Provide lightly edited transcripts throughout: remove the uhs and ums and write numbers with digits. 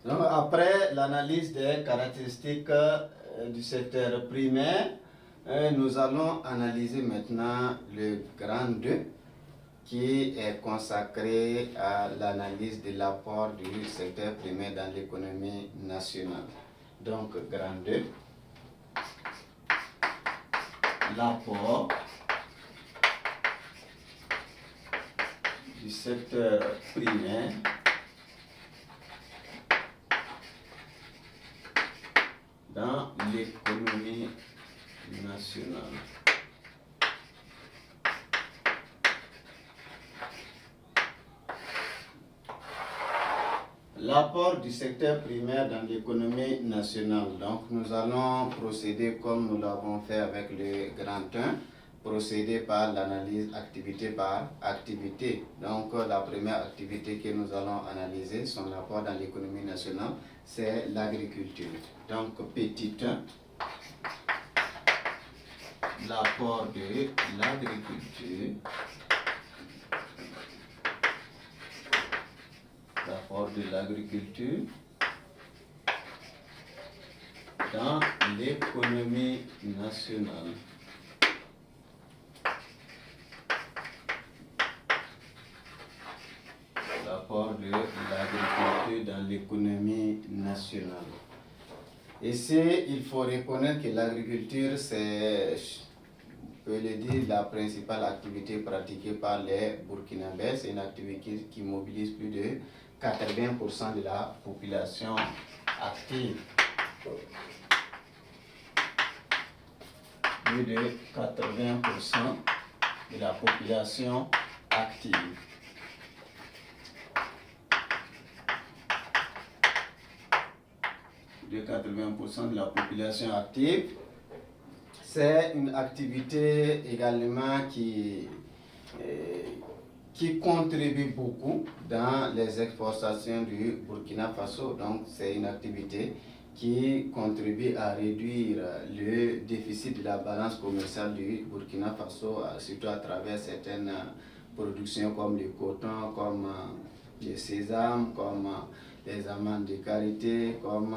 Donc, après l'analyse des caractéristiques du secteur primaire, nous allons analyser maintenant le grand 2 qui est consacré à l'analyse de l'apport du secteur primaire dans l'économie nationale. Donc, grand 2, l'apport du secteur primaire dans l'économie nationale. L'apport du secteur primaire dans l'économie nationale. Donc, nous allons procéder comme nous l'avons fait avec le grand 1, procéder par l'analyse activité par activité. Donc, la première activité que nous allons analyser, son apport dans l'économie nationale, c'est l'agriculture. Donc, petit 1, l'apport de l'agriculture. L'apport de l'agriculture dans l'économie nationale. L'apport de l'agriculture dans l'économie nationale. Ici, il faut reconnaître que l'agriculture, c'est, on peut le dire, la principale activité pratiquée par les Burkinabés. C'est une activité qui mobilise plus de 80% de la population active. Plus de 80% de la population active. De 80% de la population active. C'est une activité également qui contribue beaucoup dans les exportations du Burkina Faso. Donc, c'est une activité qui contribue à réduire le déficit de la balance commerciale du Burkina Faso, surtout à travers certaines productions comme le coton, comme le sésame, comme les amandes de karité, comme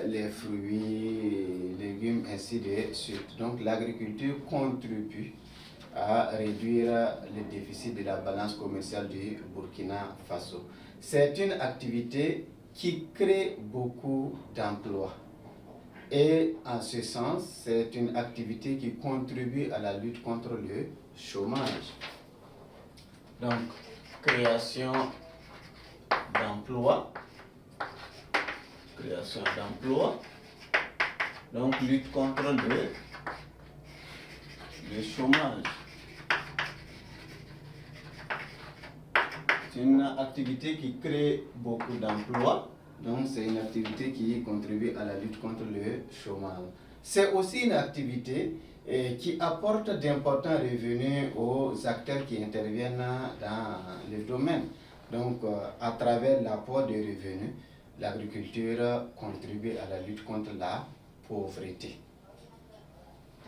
les fruits, légumes, ainsi de suite. Donc, l'agriculture contribue à réduire le déficit de la balance commerciale du Burkina Faso. C'est une activité qui crée beaucoup d'emplois. Et en ce sens, c'est une activité qui contribue à la lutte contre le chômage. Donc, création d'emplois. Création d'emplois. Donc, lutte contre le chômage. C'est une activité qui crée beaucoup d'emplois, donc c'est une activité qui contribue à la lutte contre le chômage. C'est aussi une activité qui apporte d'importants revenus aux acteurs qui interviennent dans le domaine. Donc, à travers l'apport de revenus, l'agriculture contribue à la lutte contre la pauvreté.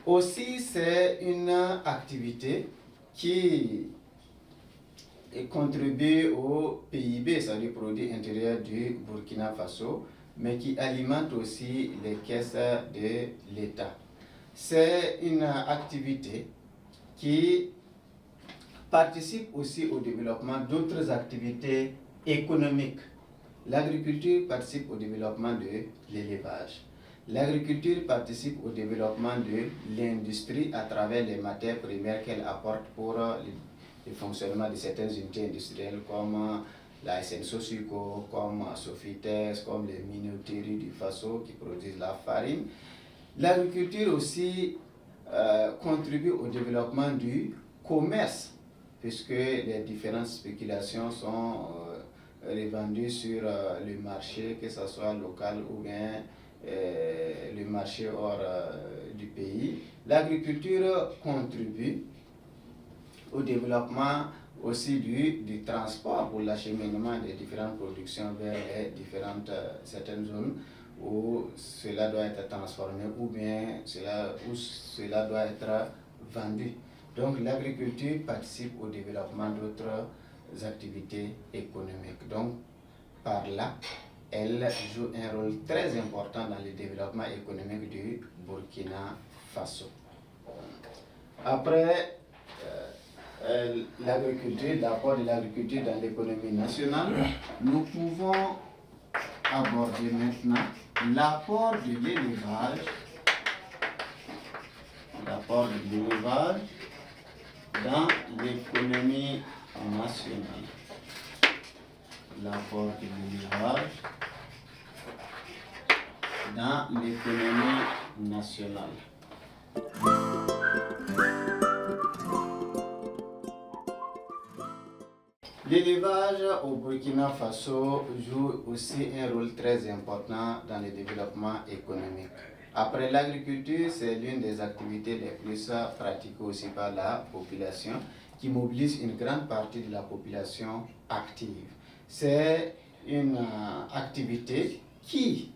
Aussi, c'est une activité qui contribue au PIB, c'est-à-dire produit intérieur du Burkina Faso, mais qui alimente aussi les caisses de l'État. C'est une activité qui participe aussi au développement d'autres activités économiques. L'agriculture participe au développement de l'élevage. L'agriculture participe au développement de l'industrie à travers les matières premières qu'elle apporte pour le fonctionnement de certaines unités industrielles comme la SNSOSUCO, comme Sofitex, comme les minoteries du Faso qui produisent la farine. L'agriculture aussi contribue au développement du commerce, puisque les différentes spéculations sont revendues sur le marché, que ce soit local ou bien le marché hors du pays. L'agriculture contribue au développement aussi du transport pour l'acheminement des différentes productions vers les différentes certaines zones où cela doit être transformé ou bien où cela doit être vendu. Donc l'agriculture participe au développement d'autres activités économiques. Donc par là, elle joue un rôle très important dans le développement économique du Burkina Faso. Après l'agriculture, l'apport de l'agriculture dans l'économie nationale, nous pouvons aborder maintenant l'apport de l'élevage dans l'économie nationale. L'apport de l'élevage dans l'économie nationale. L'élevage au Burkina Faso joue aussi un rôle très important dans le développement économique. Après l'agriculture, c'est l'une des activités les plus pratiquées aussi par la population, qui mobilise une grande partie de la population active. C'est une activité qui,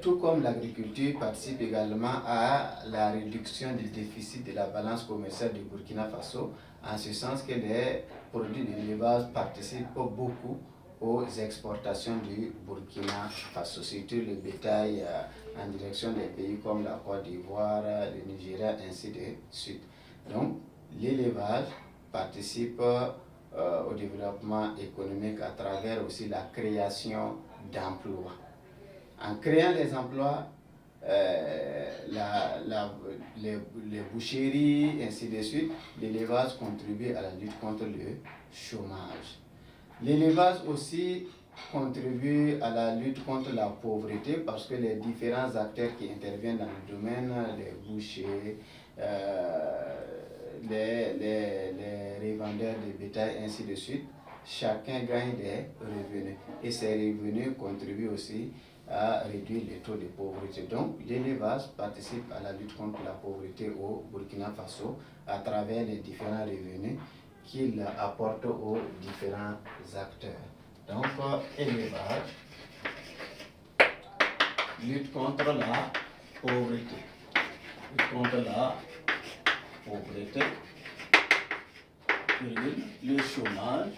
tout comme l'agriculture, participe également à la réduction du déficit de la balance commerciale du Burkina Faso, en ce sens que les produits de l'élevage participent beaucoup aux exportations du Burkina Faso, surtout le bétail en direction des pays comme la Côte d'Ivoire, le Nigeria, ainsi de suite. Donc, l'élevage participe au développement économique à travers aussi la création d'emplois. En créant les emplois, les boucheries, ainsi de suite, l'élevage contribue à la lutte contre le chômage. L'élevage aussi contribue à la lutte contre la pauvreté parce que les différents acteurs qui interviennent dans le domaine, les bouchers, les revendeurs de bétail, ainsi de suite, chacun gagne des revenus. Et ces revenus contribuent aussi à réduire les taux de pauvreté. Donc, l'élevage participe à la lutte contre la pauvreté au Burkina Faso à travers les différents revenus qu'il apporte aux différents acteurs. Donc, élevage, lutte contre la pauvreté. Lutte contre la pauvreté, le chômage,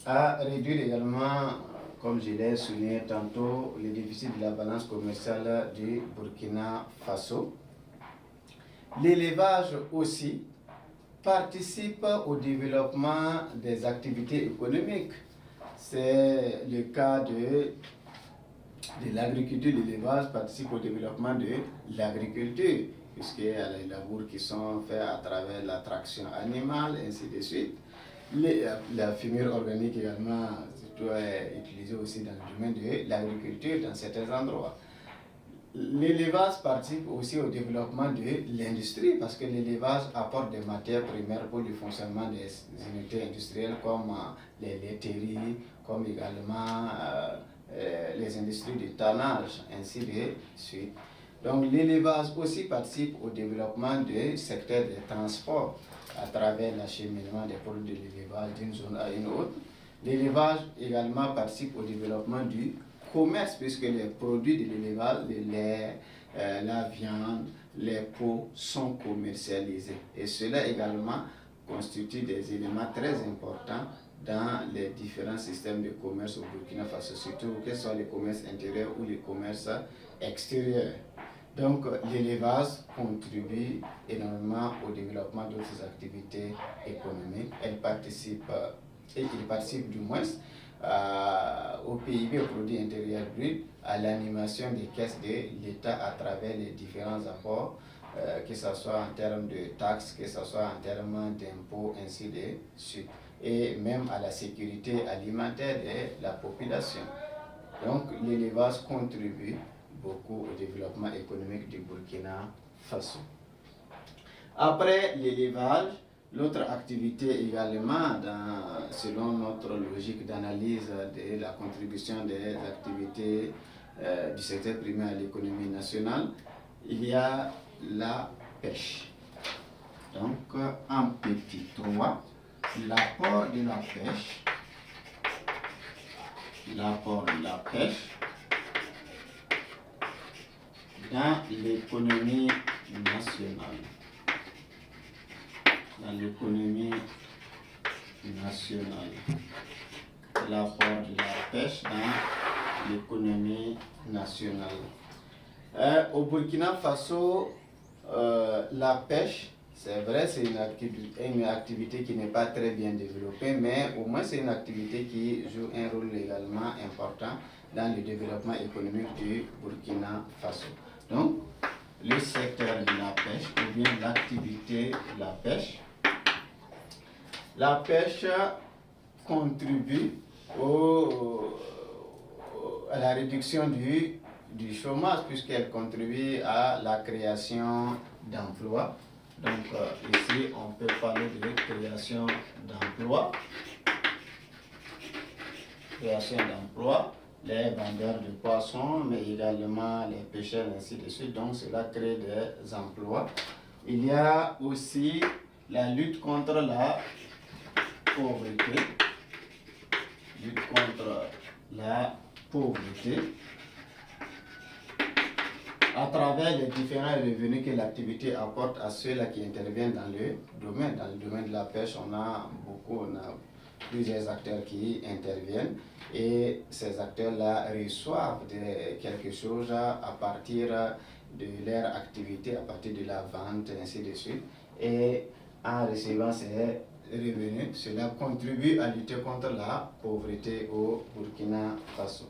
à réduire également, comme je l'ai souligné tantôt, le déficit de la balance commerciale du Burkina Faso. L'élevage aussi participe au développement des activités économiques. C'est le cas de l'agriculture. L'élevage participe au développement de l'agriculture, puisqu'il y a les labours qui sont faits à travers la traction animale, ainsi de suite. La fumure organique également est utilisée aussi dans le domaine de l'agriculture dans certains endroits. L'élevage participe aussi au développement de l'industrie parce que l'élevage apporte des matières premières pour le fonctionnement des unités industrielles comme les laiteries, comme également les industries du tannage, ainsi de suite. Donc l'élevage aussi participe au développement du secteur des transports à travers l'acheminement des produits de l'élevage d'une zone à une autre. L'élevage également participe au développement du commerce puisque les produits de l'élevage, le lait, la viande, les peaux sont commercialisés. Et cela également constitue des éléments très importants dans les différents systèmes de commerce au Burkina Faso, surtout que ce soit les commerces intérieurs ou les commerces extérieurs. Donc l'élevage contribue énormément au développement d'autres activités économiques. Il participe du moins au PIB, au produit intérieur brut, à l'animation des caisses de l'État à travers les différents apports, que ce soit en termes de taxes, que ce soit en termes d'impôts, ainsi de suite, et même à la sécurité alimentaire de la population. Donc l'élevage contribue beaucoup au développement économique du Burkina Faso. Après l'élevage, l'autre activité également, selon notre logique d'analyse de la contribution des activités du secteur primaire à l'économie nationale, il y a la pêche. Donc, en petit 3, l'apport de la pêche dans l'économie nationale. Dans l'économie national. L'apport de la pêche dans l'économie nationale. Au Burkina Faso, la pêche, c'est vrai, c'est une activité qui n'est pas très bien développée, mais au moins c'est une activité qui joue un rôle également important dans le développement économique du Burkina Faso. Donc, le secteur de la pêche, ou bien l'activité de la pêche. La pêche contribue à la réduction du chômage, puisqu'elle contribue à la création d'emplois. Donc ici, on peut parler de création d'emplois. Création d'emplois, les vendeurs de poissons, mais également les pêcheurs, ainsi de suite. Donc cela crée des emplois. Il y a aussi la lutte contre la pauvreté. Lutte contre la pauvreté à travers les différents revenus que l'activité apporte à ceux-là qui interviennent dans le domaine. Dans le domaine de la pêche, on a plusieurs acteurs qui interviennent et ces acteurs-là reçoivent quelque chose à partir de leur activité, à partir de la vente, ainsi de suite. Et en recevant ces revenus, cela contribue à lutter contre la pauvreté au Burkina Faso.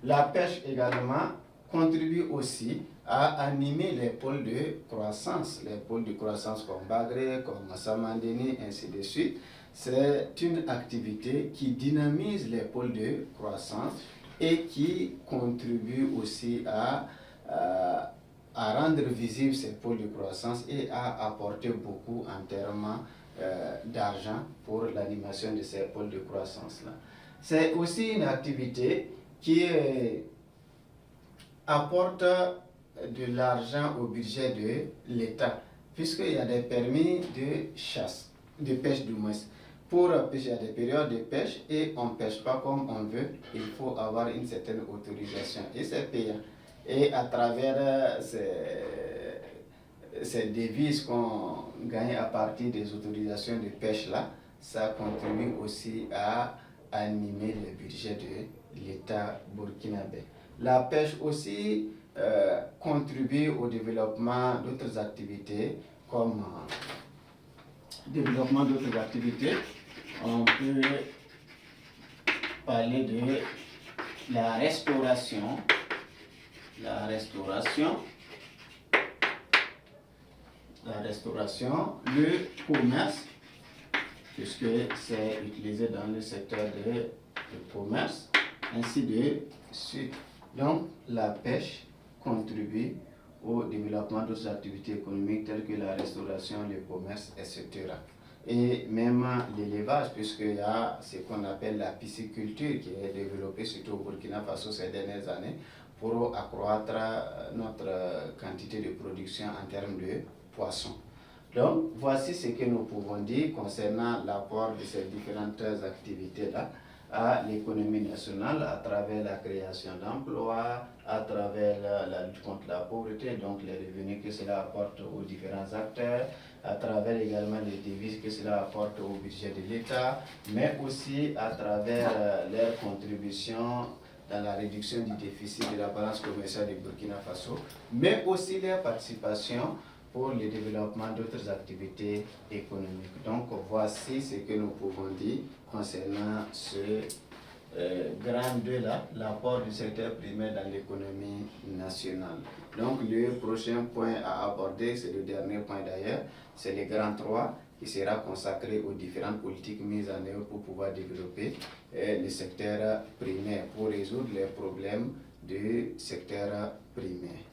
La pêche également contribue aussi à animer les pôles de croissance comme Bagré, comme Samandéni, ainsi de suite. C'est une activité qui dynamise les pôles de croissance et qui contribue aussi à rendre visibles ces pôles de croissance et à apporter beaucoup en termes d'argent pour l'animation de ces pôles de croissance-là. C'est aussi une activité qui apporte de l'argent au budget de l'État, puisqu'il y a des permis de chasse, de pêche du moins. Pour pêcher, il y a des périodes de pêche et on ne pêche pas comme on veut, il faut avoir une certaine autorisation et c'est payant. Et à travers ces devises qu'on gagne à partir des autorisations de pêche là, ça contribue aussi à animer le budget de l'État burkinabé. La pêche aussi contribue au développement d'autres activités comme on peut parler de la restauration, le commerce, puisque c'est utilisé dans le secteur du commerce, ainsi de suite. Donc, la pêche contribue au développement d'autres activités économiques telles que la restauration, le commerce, etc. Et même l'élevage, puisqu'il y a ce qu'on appelle la pisciculture qui est développée surtout au Burkina Faso ces dernières années pour accroître notre quantité de production en termes de poissons. Donc, voici ce que nous pouvons dire concernant l'apport de ces différentes activités-là à l'économie nationale à travers la création d'emplois, à travers la lutte contre la pauvreté, donc les revenus que cela apporte aux différents acteurs, à travers également les devises que cela apporte au budget de l'État, mais aussi à travers leur contribution dans la réduction du déficit de la balance commerciale du Burkina Faso, mais aussi leur participation pour le développement d'autres activités économiques. Donc voici ce que nous pouvons dire concernant ce grand 2-là, l'apport du secteur primaire dans l'économie nationale. Donc le prochain point à aborder, c'est le dernier point d'ailleurs, c'est le grand 3 qui sera consacré aux différentes politiques mises en œuvre pour pouvoir développer le secteur primaire, pour résoudre les problèmes du secteur primaire.